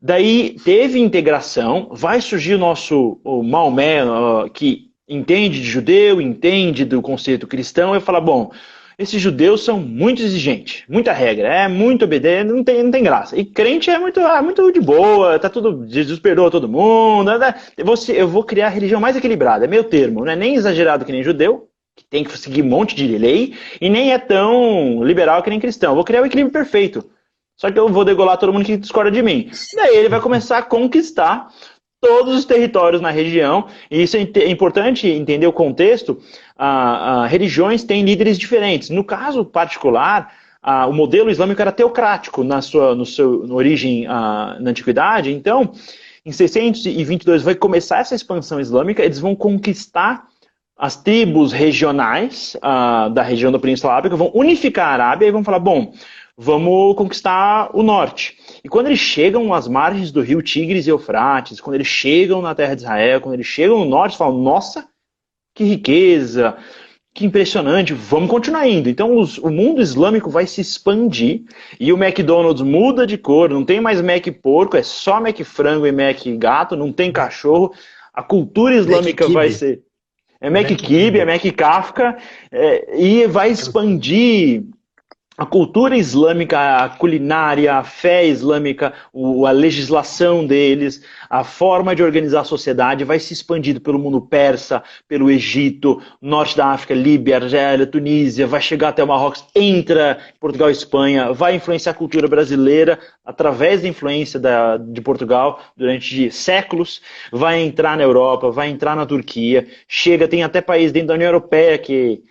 Speaker 1: Daí teve integração, vai surgir o Maomé, que entende de judeu, entende do conceito cristão, e fala, bom, esses judeus são muito exigentes, muita regra, muito obediente, não tem graça. E crente é muito de boa, tá tudo, Jesus perdoa todo mundo, né? Eu vou criar a religião mais equilibrada, é meio termo, não é nem exagerado que nem judeu, que tem que seguir um monte de lei, e nem é tão liberal que nem cristão. Eu vou criar o equilíbrio perfeito. Só que eu vou degolar todo mundo que discorda de mim. Daí ele vai começar a conquistar todos os territórios na região. E isso é importante entender o contexto. Religiões têm líderes diferentes. No caso particular, o modelo islâmico era teocrático na origem na antiguidade. Então, em 622 vai começar essa expansão islâmica. Eles vão conquistar as tribos regionais da região da Península Arábica, vão unificar a Arábia e vão falar, bom, vamos conquistar o norte. E quando eles chegam às margens do rio Tigres e Eufrates, quando eles chegam na terra de Israel, quando eles chegam no norte, eles falam, nossa, que riqueza, que impressionante, vamos continuar indo. Então o mundo islâmico vai se expandir e o McDonald's muda de cor, não tem mais Mac porco, é só Mac frango e Mac gato, não tem cachorro. A cultura islâmica vai ser... É Mac Kibe, é Mac Kafka, e vai expandir a cultura islâmica, a culinária, a fé islâmica, a legislação deles, a forma de organizar a sociedade vai se expandindo pelo mundo persa, pelo Egito, norte da África, Líbia, Argélia, Tunísia, vai chegar até o Marrocos, entra em Portugal e Espanha, vai influenciar a cultura brasileira através da influência de Portugal durante séculos, vai entrar na Europa, vai entrar na Turquia, chega, tem até país dentro da União Europeia que...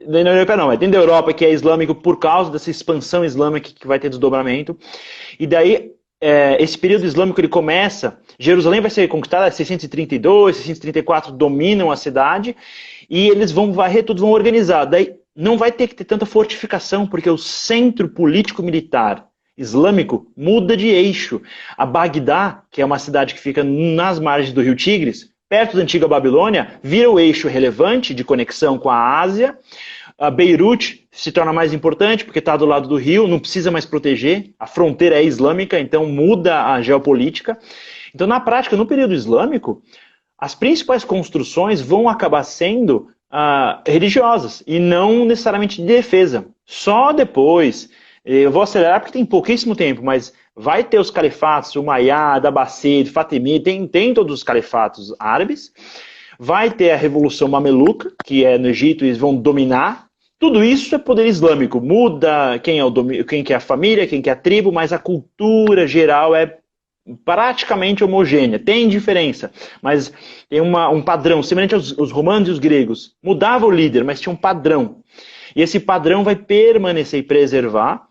Speaker 1: Da União Europeia não, é dentro da Europa que é islâmico por causa dessa expansão islâmica que vai ter desdobramento. E daí, esse período islâmico ele começa, Jerusalém vai ser conquistada em 632, 634 dominam a cidade, e eles vão varrer tudo, vão organizar. Daí não vai ter que ter tanta fortificação, porque o centro político-militar islâmico muda de eixo. A Bagdá, que é uma cidade que fica nas margens do rio Tigres, perto da antiga Babilônia, vira o eixo relevante de conexão com a Ásia. A Beirute se torna mais importante porque está do lado do rio, não precisa mais proteger, a fronteira é islâmica, então muda a geopolítica. Então, na prática, no período islâmico, as principais construções vão acabar sendo religiosas e não necessariamente de defesa. Só depois, eu vou acelerar porque tem pouquíssimo tempo, mas vai ter os califatos, o Umayyad, Abbasid, Fatimid, tem todos os califatos árabes. Vai ter a Revolução Mameluca, que é no Egito, e eles vão dominar. Tudo isso é poder islâmico. Muda quem que é a família, quem que é a tribo, mas a cultura geral é praticamente homogênea. Tem diferença, mas tem um padrão, semelhante aos romanos e os gregos. Mudava o líder, mas tinha um padrão. E esse padrão vai permanecer e preservar.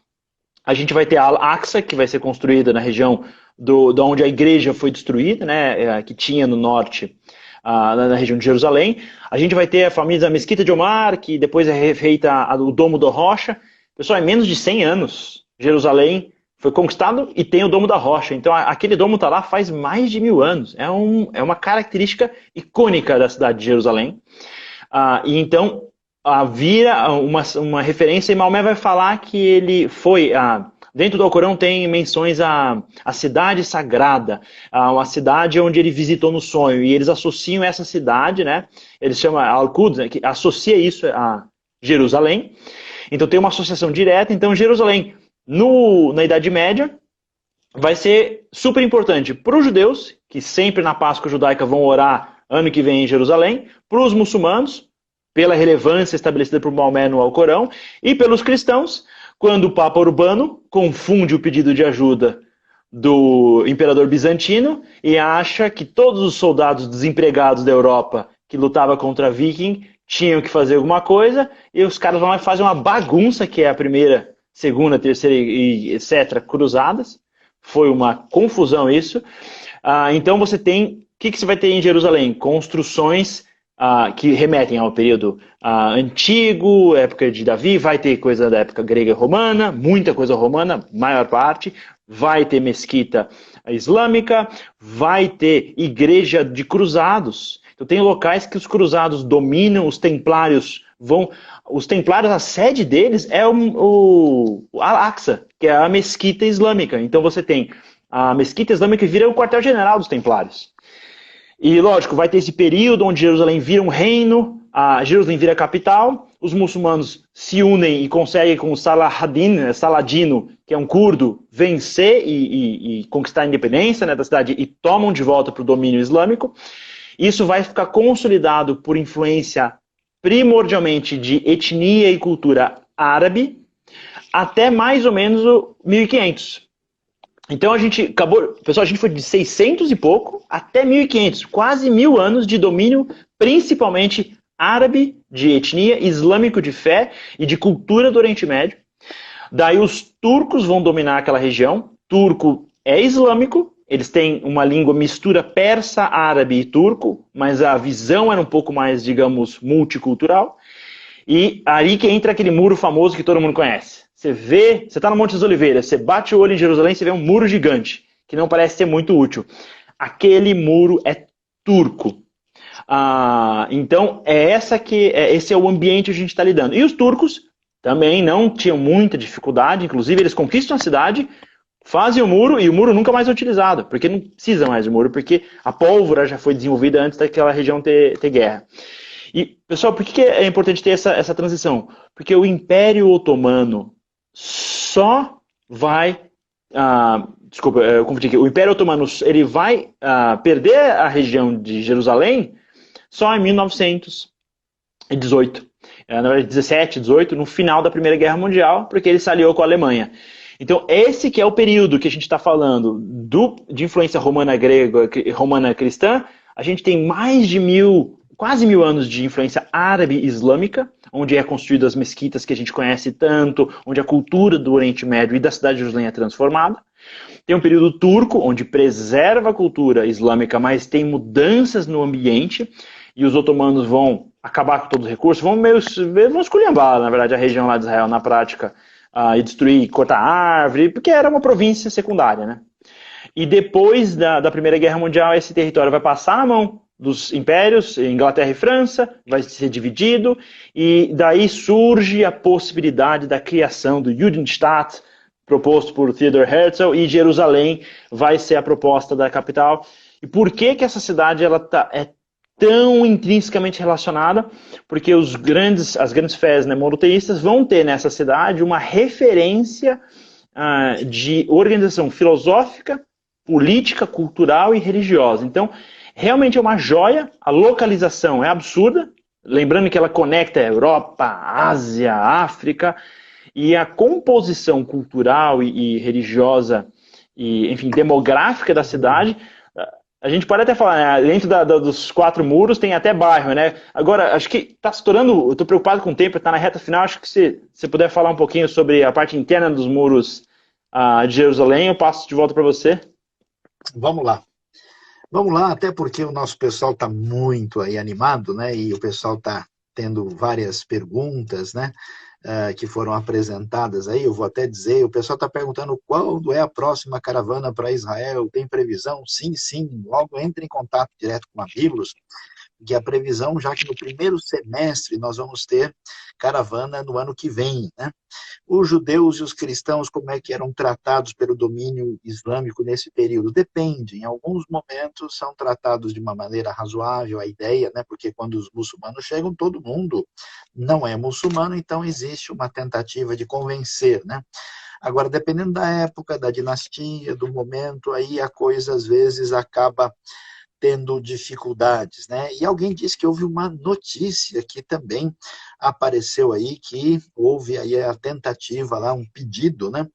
Speaker 1: A gente vai ter a Al-Aqsa, que vai ser construída na região de onde a igreja foi destruída, né, que tinha no norte, na região de Jerusalém. A gente vai ter a famosa Mesquita de Omar, que depois é refeita o Domo da Rocha. Pessoal, em menos de 100 anos, Jerusalém foi conquistado e tem o Domo da Rocha. Então, aquele domo está lá faz mais de 1000 anos. É uma característica icônica da cidade de Jerusalém. E então, vira uma referência, e Maomé vai falar que ele foi... dentro do Alcorão tem menções à cidade sagrada, uma cidade onde ele visitou no sonho. E eles associam essa cidade, né? Eles chamam Al-Quds, né, que associa isso a Jerusalém. Então, tem uma associação direta. Então, Jerusalém... na Idade Média, vai ser super importante para os judeus, que sempre na Páscoa judaica vão orar ano que vem em Jerusalém, para os muçulmanos, pela relevância estabelecida por Maomé no Alcorão, e pelos cristãos, quando o Papa Urbano confunde o pedido de ajuda do imperador bizantino e acha que todos os soldados desempregados da Europa que lutavam contra Viking tinham que fazer alguma coisa, e os caras vão lá e fazem uma bagunça, que é a primeira... segunda, terceira e etc., cruzadas. Foi uma confusão isso. Então você tem... O que você vai ter em Jerusalém? Construções que remetem ao período antigo, época de Davi. Vai ter coisa da época grega e romana, muita coisa romana, maior parte. Vai ter mesquita islâmica, vai ter igreja de cruzados. Então tem locais que os cruzados dominam, os templários vão... Os templários, a sede deles é o Al-Aqsa, que é a mesquita islâmica. Então você tem a mesquita islâmica que vira o quartel-general dos templários. E lógico, vai ter esse período onde Jerusalém vira um reino, Jerusalém vira capital, os muçulmanos se unem e conseguem com o Saladino, que é um curdo, vencer e conquistar a independência, né, da cidade, e tomam de volta para o domínio islâmico. Isso vai ficar consolidado por influência primordialmente de etnia e cultura árabe, até mais ou menos o 1500. Então a gente acabou, pessoal, a gente foi de 600 e pouco até 1500, quase 1000 anos de domínio, principalmente árabe, de etnia, islâmico de fé e de cultura do Oriente Médio. Daí os turcos vão dominar aquela região. Turco é islâmico, eles têm uma língua mistura persa, árabe e turco, mas a visão era um pouco mais, digamos, multicultural. E aí que entra aquele muro famoso que todo mundo conhece. Você está no Monte das Oliveiras, você bate o olho em Jerusalém, você vê um muro gigante, que não parece ser muito útil. Aquele muro é turco. Então, esse é o ambiente que a gente está lidando. E os turcos também não tinham muita dificuldade, inclusive eles conquistam a cidade, fazem o muro, e o muro nunca mais é utilizado, porque não precisa mais do muro, porque a pólvora já foi desenvolvida antes daquela região ter guerra. E, pessoal, por que é importante ter essa transição? Porque o Império Otomano só vai... desculpa, eu confundi aqui. O Império Otomano ele vai perder a região de Jerusalém só em 1918. Na verdade, 17, 18, no final da Primeira Guerra Mundial, porque ele se aliou com a Alemanha. Então, esse que é o período que a gente está falando de influência romana grega, romana cristã. A gente tem mais de quase 1000 anos de influência árabe islâmica, onde é construídas as mesquitas que a gente conhece tanto, onde a cultura do Oriente Médio e da cidade de Jerusalém é transformada. Tem um período turco, onde preserva a cultura islâmica, mas tem mudanças no ambiente, e os otomanos vão acabar com todos os recursos, vão esculhambar, na verdade, a região lá de Israel na prática, e destruir, cortar árvore, porque era uma província secundária, né? E depois da Primeira Guerra Mundial, esse território vai passar na mão dos impérios, Inglaterra e França, vai ser dividido, e daí surge a possibilidade da criação do Judenstaat, proposto por Theodor Herzl, e Jerusalém vai ser a proposta da capital. E por que essa cidade é tão intrinsecamente relacionada? Porque as grandes fés, né, monoteístas vão ter nessa cidade uma referência de organização filosófica, política, cultural e religiosa. Então, realmente é uma joia, a localização é absurda, lembrando que ela conecta a Europa, a Ásia, a África, e a composição cultural e religiosa e, enfim, demográfica da cidade. A gente pode até falar, né, dentro dos 4 muros tem até bairro, né? Agora, acho que está se tornando, eu estou preocupado com o tempo, está na reta final, acho que se você puder falar um pouquinho sobre a parte interna dos muros de Jerusalém, eu passo de volta para você.
Speaker 2: Vamos lá. Vamos lá, até porque o nosso pessoal está muito aí animado, né? E o pessoal está tendo várias perguntas, né? Que foram apresentadas aí. Eu vou até dizer, o pessoal está perguntando quando é a próxima caravana para Israel, tem previsão? Sim, sim. Logo entre em contato direto com a Biblos, que a previsão, já que no primeiro semestre nós vamos ter caravana no ano que vem, né? Os judeus e os cristãos, como é que eram tratados pelo domínio islâmico nesse período? Depende. Em alguns momentos são tratados de uma maneira razoável, a ideia, né? Porque quando os muçulmanos chegam, todo mundo não é muçulmano, então existe uma tentativa de convencer, né? Agora, dependendo da época, da dinastia, do momento, aí a coisa às vezes acaba tendo dificuldades, né? E alguém disse que houve uma notícia que também apareceu aí, que houve aí a tentativa lá, um pedido, né?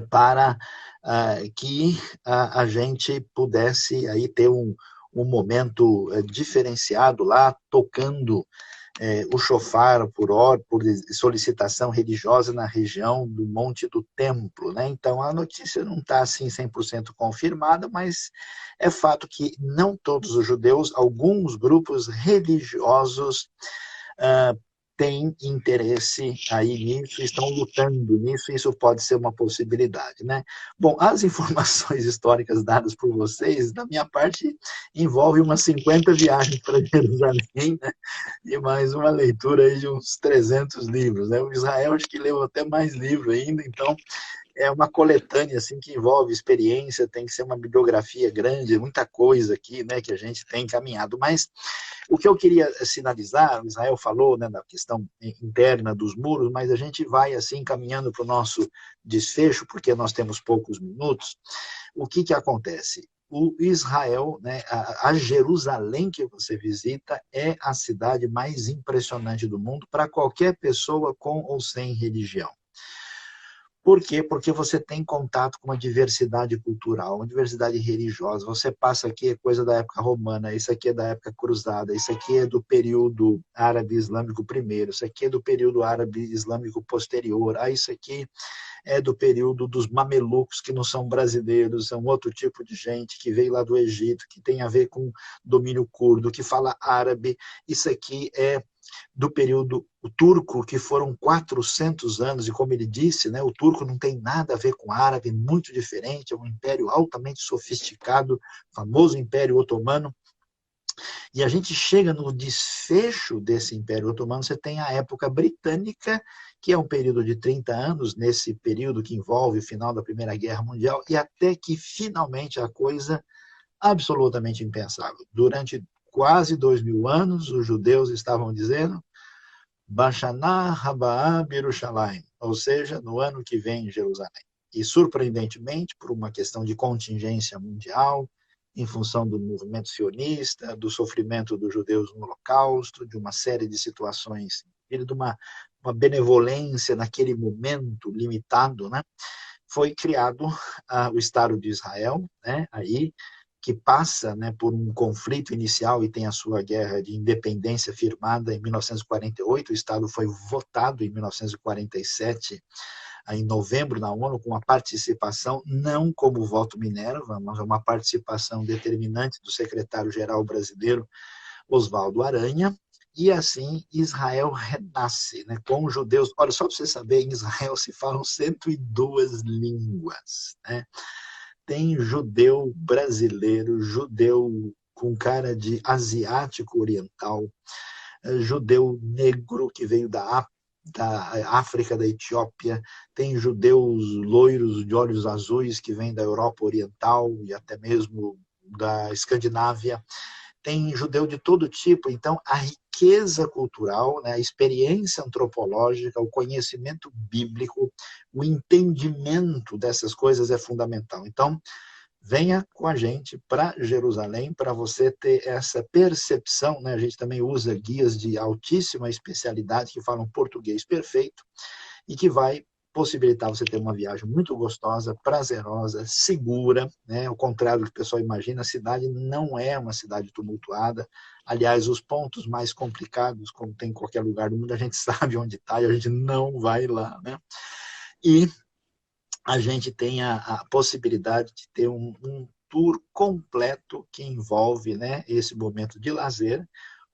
Speaker 2: Para que a gente pudesse aí ter um momento diferenciado lá, tocando o chofar por solicitação religiosa na região do Monte do Templo, né? Então, a notícia não está assim 100% confirmada, mas é fato que não todos os judeus, alguns grupos religiosos têm interesse aí nisso, estão lutando nisso, isso pode ser uma possibilidade, né? Bom, as informações históricas dadas por vocês, da minha parte, envolve umas 50 viagens para Jerusalém, né? E mais uma leitura aí de uns 300 livros, né? O Israel acho que leu até mais livro ainda, então é uma coletânea assim que envolve experiência, tem que ser uma bibliografia grande, muita coisa aqui, né, que a gente tem encaminhado. Mas o que eu queria sinalizar, o Israel falou, né, da questão interna dos muros, mas a gente vai assim caminhando para o nosso desfecho, porque nós temos poucos minutos. O que acontece? O Israel, né, a Jerusalém que você visita é a cidade mais impressionante do mundo para qualquer pessoa com ou sem religião. Por quê? Porque você tem contato com uma diversidade cultural, uma diversidade religiosa. Você passa aqui, é coisa da época romana, isso aqui é da época cruzada, isso aqui é do período árabe islâmico primeiro, isso aqui é do período árabe islâmico posterior, isso aqui é do período dos mamelucos, que não são brasileiros, são outro tipo de gente que veio lá do Egito, que tem a ver com domínio curdo, que fala árabe. Isso aqui é do período turco, que foram 400 anos, e como ele disse, né, o turco não tem nada a ver com o árabe, muito diferente, é um império altamente sofisticado, famoso Império Otomano. E a gente chega no desfecho desse Império Otomano, você tem a época britânica, que é um período de 30 anos, nesse período que envolve o final da Primeira Guerra Mundial, e até que finalmente a coisa absolutamente impensável. Durante quase 2000 anos, os judeus estavam dizendo Bashanah Haba'ah Birushalayim, ou seja, no ano que vem em Jerusalém. E, surpreendentemente, por uma questão de contingência mundial, em função do movimento sionista, do sofrimento dos judeus no Holocausto, de uma série de situações, de uma benevolência naquele momento limitado, né? Foi criado o Estado de Israel, né? Aí, que passa, né, por um conflito inicial e tem a sua guerra de independência firmada em 1948. O Estado foi votado em 1947, em novembro, na ONU, com a participação, não como voto Minerva, mas uma participação determinante do secretário-geral brasileiro, Oswaldo Aranha. E assim Israel renasce, né, com os judeus. Olha, só para você saber, em Israel se falam 102 línguas, né? Tem judeu brasileiro, judeu com cara de asiático oriental, judeu negro que veio da África, da Etiópia, tem judeus loiros de olhos azuis que vêm da Europa Oriental e até mesmo da Escandinávia, tem judeu de todo tipo. Então, a riqueza cultural, né, a experiência antropológica, o conhecimento bíblico, o entendimento dessas coisas é fundamental. Então, venha com a gente para Jerusalém para você ter essa percepção, né? A gente também usa guias de altíssima especialidade que falam português perfeito e que vai possibilitar você ter uma viagem muito gostosa, prazerosa, segura, né? Ao contrário do que o pessoal imagina, a cidade não é uma cidade tumultuada. Aliás, os pontos mais complicados, como tem em qualquer lugar do mundo, a gente sabe onde está e a gente não vai lá, né? E a gente tem a possibilidade de ter um tour completo que envolve, né, esse momento de lazer,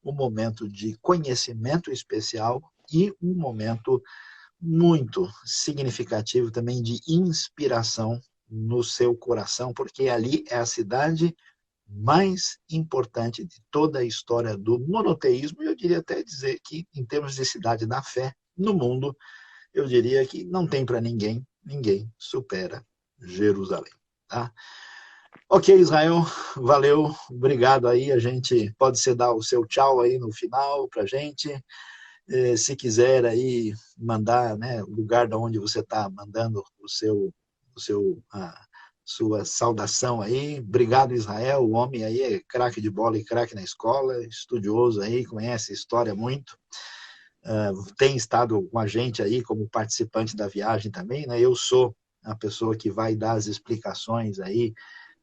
Speaker 2: um momento de conhecimento especial e um momento muito significativo também de inspiração no seu coração, porque ali é a cidade mais importante de toda a história do monoteísmo, e eu diria até dizer que, em termos de cidade da fé no mundo, eu diria que não tem para ninguém, ninguém supera Jerusalém. Tá? Ok, Israel, valeu, obrigado aí, a gente pode ser dar o seu tchau aí no final para a gente. Se quiser aí mandar, né, o lugar de onde você está mandando a sua saudação aí. Obrigado, Israel. O homem aí é craque de bola e craque na escola, estudioso aí, conhece história muito. Tem estado com a gente aí como participante da viagem também, né? Eu sou a pessoa que vai dar as explicações aí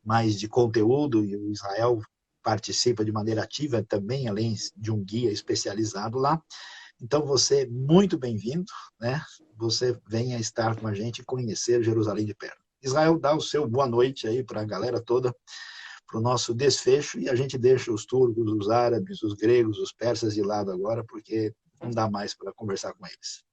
Speaker 2: mais de conteúdo e o Israel participa de maneira ativa também, além de um guia especializado lá. Então, você é muito bem-vindo, né? Você venha estar com a gente e conhecer Jerusalém de perto. Israel, dá o seu boa noite aí para a galera toda, para o nosso desfecho, e a gente deixa os turcos, os árabes, os gregos, os persas de lado agora, porque não dá mais para conversar com eles.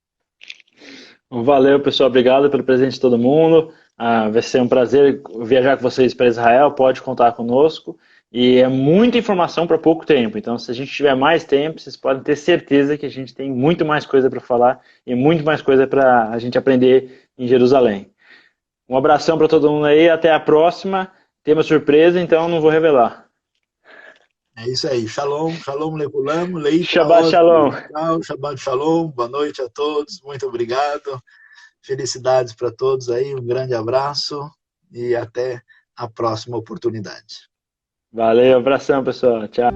Speaker 1: Valeu, pessoal. Obrigado pelo presente de todo mundo. Vai ser um prazer viajar com vocês para Israel. Pode contar conosco. E é muita informação para pouco tempo. Então, se a gente tiver mais tempo, vocês podem ter certeza que a gente tem muito mais coisa para falar e muito mais coisa para a gente aprender em Jerusalém. Um abração para todo mundo aí. Até a próxima. Tem uma surpresa, então não vou revelar.
Speaker 2: É isso aí. Shalom, shalom lekulam, leitra
Speaker 1: Shabbat shalom.
Speaker 2: Shabbat shalom. Boa noite a todos. Muito obrigado. Felicidades para todos aí. Um grande abraço e até a próxima oportunidade.
Speaker 1: Valeu, abração, pessoal. Tchau.